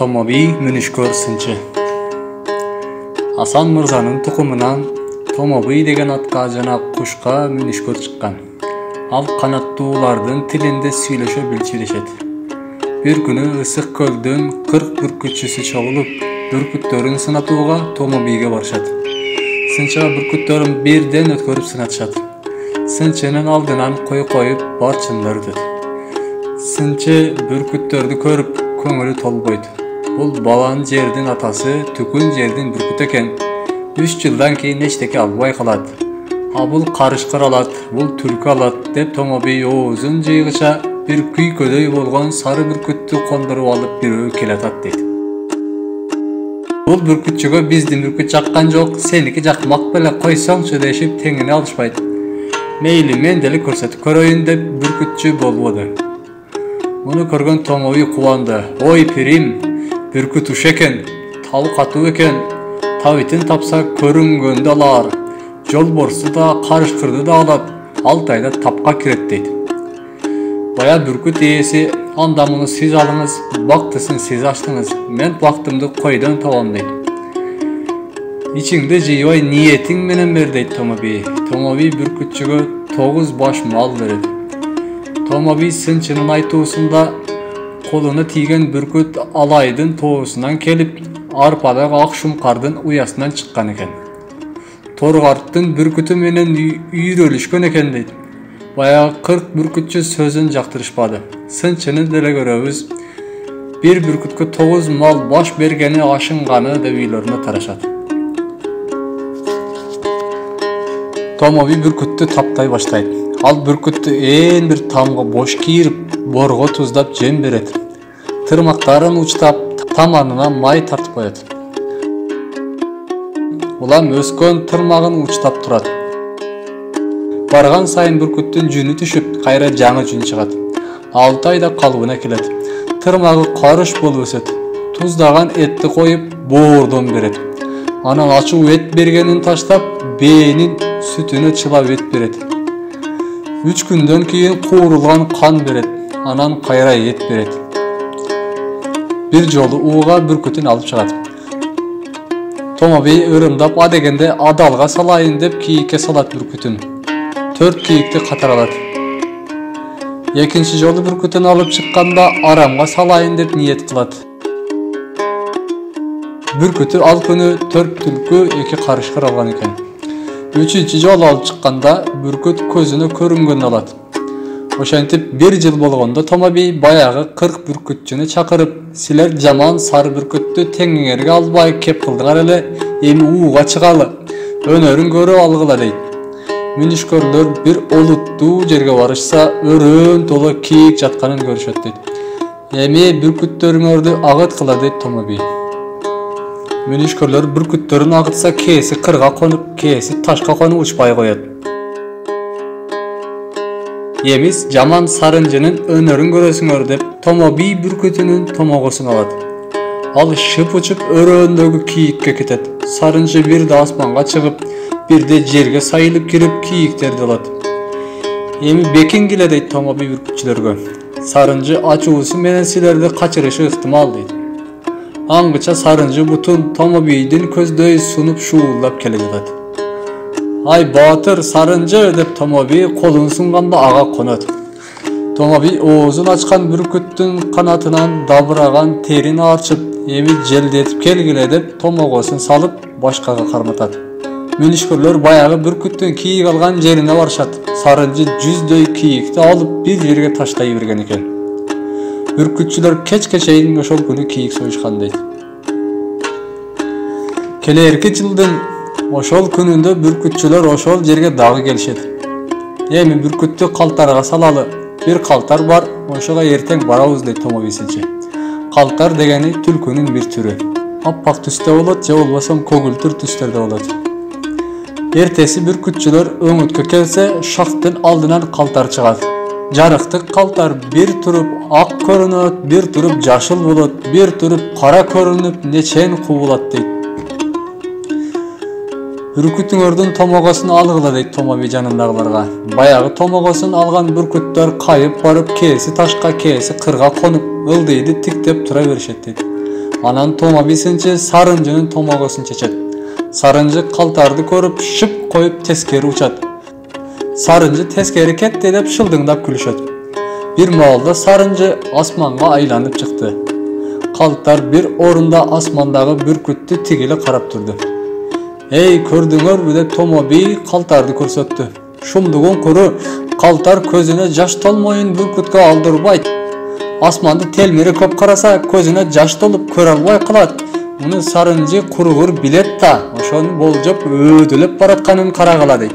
Томоби мүнүшкөр сынчы. Асан Мырзанын тукумунан Томоби деген атка жана кушка мүнүшкөр чыккан. Ал канаттуулардын тилинде сүйлөшө билчирешет. Bir күнү ысык көлдөн 40 бүркүтчүсү чогулуп, бүркүттөрүн сынатууга Томобиге барышат. Сынчыга бүркүттөрүн бирден өткөрүп сынатышат. Сынчынын алдынан коюп барчындар өтөт. Сынчы бүркүттөрдү көрүп көңүлү толбойт. Бул балан жердин атасы түкүн жердин бүркүт экен. 3 жылдан кийин эчтеке албай калат. Бул карышкыр алат, бул түлкү алат деп Томоби оозун жыйгыча bir күйкөдөй болгон сары бүркүттү кондуруп алып бирөө келатат дейт. Бул бүркүтчүгө биздин бүркүт жаккан жок, сеники жакмак беле койсоңчу дешип теңине алышпайт. Мейли мен деле көрсөтүп көрөйүн деп бүркүтчү болбоду. Муну көргөн Томоби кубанды. Ой пирим, бүркүт уш экен, табы катуу экен, табитин тапса көрүнгөндө алар. Жолборсу да карышкырды да алат, 6 айда тапка кирет дейт. Бая бүркүт ээси, анда муну сиз алыңыз, бактысын сиз ачтыңыз, мен бактымды койдон табам дейт. Ичиңди жыйбай ниетиң менен бер дейт Томоби. Томоби бүркүтчүгө 9 баш мал берет. Томоби сынчынын айтуусунда колуна тийген бүркүт алайдын тоосунан келип, арпадагы ак шумкардын уясынан чыккан экен. Торгарттын бүркүтү менен үйрөлүшкөн экен дейт. Баягы 40 бүркүтчү сөзүн жактырышпады. Сынчыны деле көрөбүз. Bir бүркүткө 9 мал баш бергени ашынганы деп үйлөрүнө тарашат. Томоби бүркүттү таптай баштайт. Ал бүркүттү ээн бир тамга бош кийирип, борго туздап жем берет. Тырмактарын учтап, таманына май тартып коет. Улам өскөн тырмагын учтап турат. Барган сайын бүркүттүн жүнү түшүп, кайра жаңы жүн чыгат. 6 айда калыбына келет. Тырмагы карыш болуп өсөт. Туздаган этти коюп, боордон берет. Анан ачуу эт бергенин таштап, бээнин сүтүнө чылап эт берет. 3 күндөн кийин куурулган кан берет. Анан кайра эт берет. Bir жолу ууга бүркүтүн алып чыгат. Томоби ырымдап адегенде адалга салайын деп кийикке салат бүркүтүн. 4 кийикти катар алат. Экинчи жолу бүркүтүн алып чыкканда арамга салайын деп ниет кылат. Бүркүтү ал күнү 4 түлкү, 2 карышкыр алган экен. 3-чү жолу алып чыкканда бүркүт көзүнө көрүнгөн алат. Ошентип 1 жыл болгондо Томоби баягы 40 бүркүтчүнү чакырып, силер жаман сары бүркүттү теңиңерге албай кеп кылдыңар эле, эми ууга чыгалы, өнөрүн көрүп алгыла дейт. Мүнүшкөрлөр bir олуттуу жерге барышса, өрөөн толо кийик жатканын көрүшөт дейт. Эми бүркүттөрүңөрдү агыткыла дейт Томоби. Мүнүшкөрлөр бүркүттөрүн агытса, кээси кырга конуп, кээси ташка конуп учпай коет. Эмис жаман сарынжынын өнөрүн көрөсүңөр деп Томоби бүркүтүнүн томогосун алат. Ал шып учуп өрөөндөгү кийикке кетет. Сарынжы бирде асманга чыгып, бирде жерге сайылып кирип кийиктерди алат. Эми бекиңгиле дейт Томоби бүркүтчүлөргө. Сарынжы ачуусу менен силерди качырышы ыктымал дейт. Аңгыча сарынжы бутун Томобийдин көздөй сунуп шуулдап келе жатат. Ай баатыр сарынжы деп Томоби колун сунганда ага конот. Томоби оозун ачкан бүркүттүн канатынан дабыраган терин арчып, эми желдетип келгиле деп томогосун салып башкага карматат. Мүнүшкөрлөр баягы бүркүттүн кийик алган жерине барышат. Сарынжы 100дөй кийикти алып bir жерге таштай берген экен. Бүркүтчүлөр кечке чейин ошол күнү кийик союшкан дейт. Келерки жылдын ошол күнүндө бүркүтчүлөр ошол жерге дагы келишет. Эми бүркүттү калтарга салалы. Bir калтар бар, ошого эртең барабыз дейт Томоби сынчы. Калтар дегени түлкүнүн bir түрү. Аппак түстө болот, же болбосо көгүлтүр түстөрдө болот. Эртеси бүркүтчүлөр өңүткө келсе, шактын алдынан калтар чыгат. Жарыктык калтар bir туруп ак көрүнөт, bir туруп жашыл болот, bir туруп кара көрүнүп, нечен кубулат дейт. Бүркүтүңөрдүн томогосун алгыла дейт Томоби жанындагыларга. Баягы томогосун алган бүркүттөр кайып барып, кээси ташка, кээси кырга конуп, ылдыйды тиктеп тура беришет дейт. Anan Tomobi Sarıncı'nın tomogosun çeçet. Sarıncı kaltardı korup şıp koyup teskeri uçat. Sarıncı teskeri ketdi dep şıldıngdap külüşet. Bir moğolda Sarıncı asmanga aylanıp çıktı. Kaltar bir orunda asmandağı bürküttü tigili karap durdu. Ey kördüңөр dep Tomobi kaltardı körsetdi. Şumdugun kuru kaltar közüne jaş tolmoyun bürkütkö aldırbayt. Asmandı telmiri köp karasa közüne jaş tolup kör albay kılat. Bunu Sarıncı kurugur bilet ta. Oşonu boljop ödülüp baratkanın karagıladı.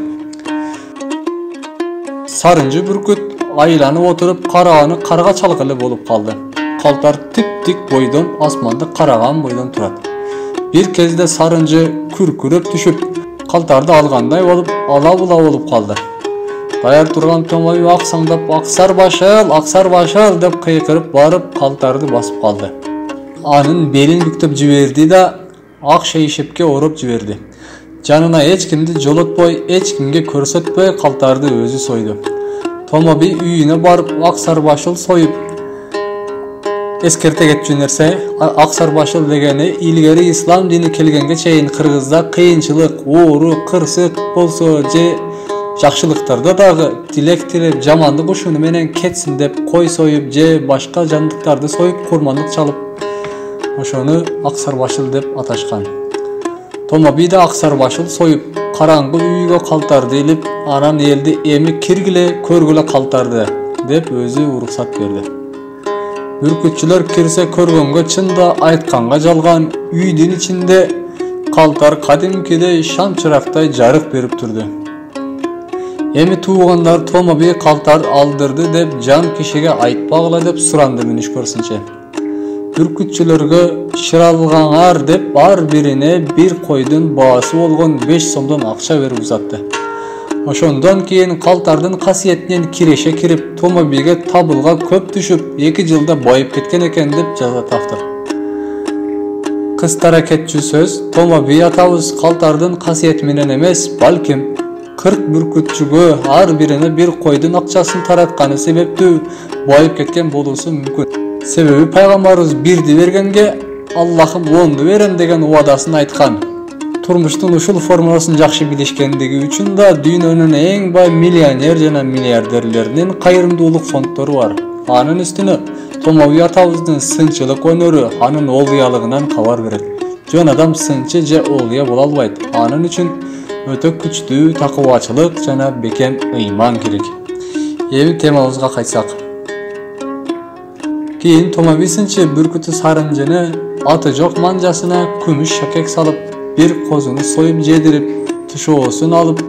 Sarıncı bürküt aylanıp oturup karağını karga çalgılı bolup kaldı. Kaltar tip boydan asmandı karagan boydan turat. Bir kezde Sarıncı kürkürüp düşüp kaltardı alganday olup ala-bula olup kaldı. Dayar turgan Tomobi aksaňdap aksar başal dep kıykırıp barıp kaltardı basıp kaldı. Anın belin büktüp jiberdi da ak şeýişepke orup jiberdi. Janına hiç kimdi jolotboy, hiç kimge körsetpey kaltardı özü soydu. Tomobi üýüne barıp aksar başal soyup eskerte getjünerse aksar başal degeni ilgeri İslam dini kelgenge çeyin Kırgızda kıyınçılık, uğru, kırsyk bolsa je jakşylyklarda dagı dilek tilep jamandy goşuny menen ketsin dep koy soyup je başka jandyktарды soyup kurmanlyk çalıp oşonu aksar başıl dep ataşkan. Tomobi de aksar başıl soyup karangı üýüge kaltardy elip anan eldi emi kirgile körgüle kaltardı dep özü ruhsat berdi. Bürkütçüler kirse körgөнгө çynda aytkanga jalgan üýdün içinde kaltar kadimkide şam çıraktay jarık berip turdu. Emi tuğanlar Tomobi kaltar aldırdı dep jan kişige aytpagla dep surandı münüşkörsinçe. Bürkütçülerge şıralgaňar dep bar birine bir koydun baası bolgon 5 somdan akça berip uzatdı. Oşondan keyin kaltardın kasiyetinden kireşe kirip Tomobi'ge tabılga köp düşüp 2 yılda bayıp ketken eken dep jaza taptı. Kıstara ketçü söz Tomobi atabız kaltardın kasiyet menen emes balkim 40 bürkütçüge har birine bir koydun akçaсын taratkany sebeptүү bayıp ketken boluşu mümkün. Sebebi Peygamberimiz birdi bergenge Allah'ım 10'du berem degen uwadasyny aytkan. Turmuştun uşul formulasyny jakşı bilişkendigi üçin da dünyanın en bay milyoner jana milliarderlerinin kayrımdуулuk fondları var. Anın üstüne Tomobi atabızdın sınçılık önörü anın olguyalığından kabar beret. Jön adam sınçı je olguya bola albayt. Anın üçün öte küçtүү takıwaçılık jana bekem iman kerek. Ebi temabızga kaytsak. Keyin Tomobi sınçı bürkütü Sarıncıны atı jok manjasına kümüş şakek salıp bir kozunu soyup jedirip tuşoosун alıp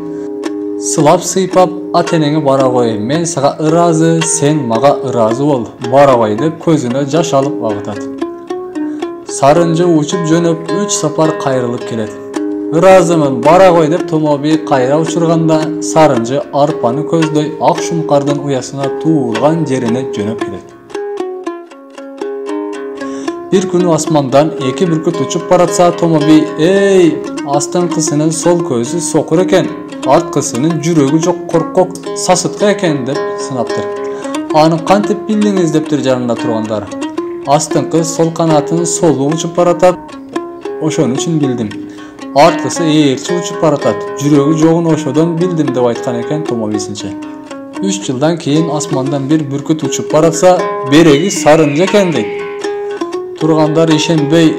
sılap sıypap atenenge bara koy. Men saga ırazı, sen maga ırazı ol. Bara koy dep közüne jaş alıp agıtat. Sarıncı uçup jönüp 3 sapar kayrılıp kelet. Irazımın bara koy dep Tomobi kayra uçurganda Sarıncı arpany közдөй ak şumkardan uyasına tuğulgan jerine jönüp kelet. Bir günü asmandan 2 bürküt uçup baratsa Tomobi ey astankısının sol közü sokur eken artkısının jürögü jok korkok sasıtka eken dep sınaptır. Anı kantip bildiňiz deptir janında turgandar. Astankı sol kanatının solu uçup baratat. Oşon üçün bildim. Arkısı eğerçi uçup baratat. Jürögü jogun oşodon bildim dep aytkan eken Tomobisinçe. 3 yıldan keyin asmandan bir bürküt uçup baratsa beregi Sarıncı eken deyt. Turgandar işenbey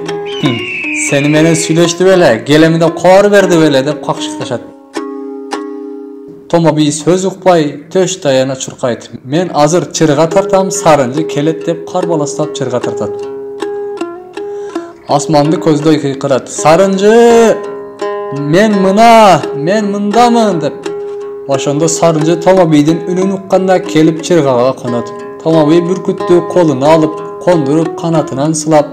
seni menen süýleşdi bele, gelemide kor berdi bele dep kakşyklaşat. Tomobi söz ukpay töş dayana çurkayt. Men azır çırga tartam Sarıncı kelet dep karbalastap çırga tartat. Asmandy közдөй kıyqırat. Sarıncı men mındamın dep. Oşonda Sarıncı Tomobi'din ünün ukkanda kelip çırgaga konat. Tomobi bürküttü kolunu alıp kondurup kanatınan sılap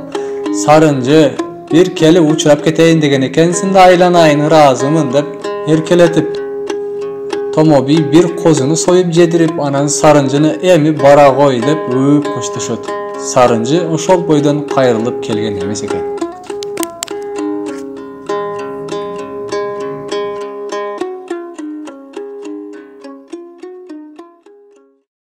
Sarıncı bir kele uçurap keteyin degen ekensin de aylanayın razımın dep erkeletip Tomobi bir kozunu soyup jedirip anan Sarıncıны emi bara koy dep öp koştuşot. Sarıncı oşol boydan kayrılıp kelgen emes eken.